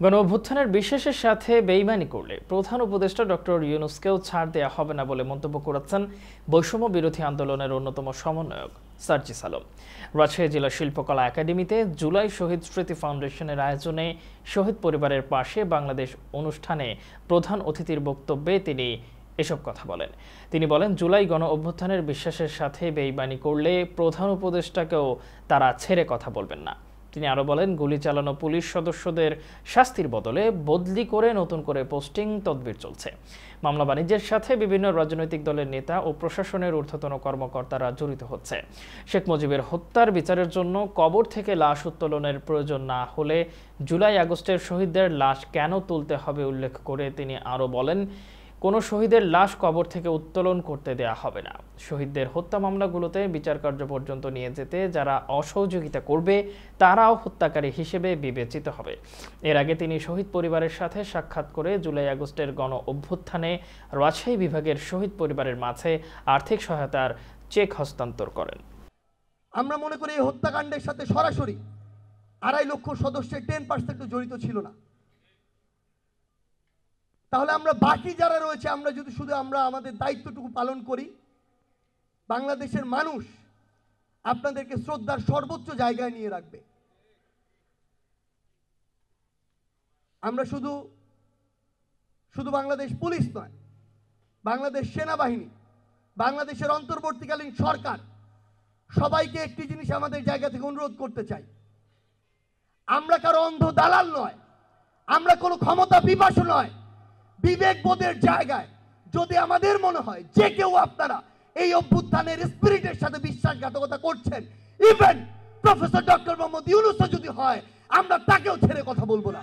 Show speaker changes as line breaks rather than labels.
গণ অভ্যুত্থানের বিশ্বাসের সাথে বেইমানি করলে প্রধান উপদেষ্টা ডক্টর ইউনূসকেও ছাড় দেয়া হবে না বলে মন্তব্য করেছেন বৈষম্য বিরোধী আন্দোলনের অন্যতম সমন্বয়ক সার্জিস আলম। রাজশাহী জেলা শিল্পকলা একাডেমিতে জুলাই শহীদ স্মৃতি ফাউন্ডেশনের আয়োজনে শহীদ পরিবারের পাশে বাংলাদেশ অনুষ্ঠানে প্রধান অতিথির বক্তব্যে তিনি এসব কথা বলেন। তিনি বলেন, জুলাই গণ অভ্যুত্থানের বিশ্বাসের সাথে বেইমানি করলে প্রধান উপদেষ্টাকেও তারা ছেড়ে কথা বলবেন না। তিনি আরো বলেন, গুলি চালানো পুলিশ সদস্যদের শাস্তির বদলে বদলি করে নতুন করে পোস্টিং তদবির চলছে। মামলা বাণিজ্যের সাথে বিভিন্ন রাজনৈতিক দলের নেতা ও প্রশাসনের ঊর্ধ্বতন কর্মকর্তারা জড়িত হচ্ছে। শেখ মুজিবের হত্যার বিচারের জন্য কবর থেকে লাশ উত্তোলনের প্রয়োজন না হলে জুলাই আগস্টের শহীদদের লাশ কেন তুলতে হবে উল্লেখ করে তিনি আরো বলেন, কোনো শহীদের লাশ কবর থেকে উত্তোলন করতে দেয়া হবে না। শহীদদের হত্যা মামলাগুলোতে বিচার কার্য পর্যন্ত নিয়ে যেতে যারা অসহযোগিতা করবে তারাও হত্যাকারী হিসেবে বিবেচিত হবে। এর আগে তিনি শহীদ পরিবারের সাথে সাক্ষাৎ করে জুলাই আগস্টের গণ অভ্যুত্থানে রাজশাহী বিভাগের শহীদ পরিবারের মাঝে আর্থিক সহায়তার চেক হস্তান্তর করেন।
আমরা মনে করি এই হত্যাকাণ্ডের সাথে সরাসরি 2.5 লক্ষ সদস্যের 10% জড়িত ছিল না। তাহলে আমরা বাকি যারা রয়েছে আমরা যদি শুধু আমাদের দায়িত্বটুকু পালন করি, বাংলাদেশের মানুষ আপনাদেরকে শ্রদ্ধার সর্বোচ্চ জায়গায় নিয়ে রাখবে। আমরা শুধু বাংলাদেশ পুলিশ নয়, বাংলাদেশ সেনাবাহিনী, বাংলাদেশের অন্তর্বর্তীকালীন সরকার সবাইকে একটি জিনিস আমাদের জায়গা থেকে অনুরোধ করতে চাই, আমরা কারো অন্ধ দালাল নয়, আমরা কোনো ক্ষমতা পিপাসু নয়। বিবেকবোধের জায়গায় যদি আমাদের মনে হয় যে কেউ আপনারা এই অভ্যুত্থানের স্পিরিটের সাথে বিশ্বাসঘাতকতা করছেন, ইভেন প্রফেসর ডক্টর মোহাম্মদ ইউনূসও যদি হয়, আমরা তাকেও ছেড়ে কথা বলবো না।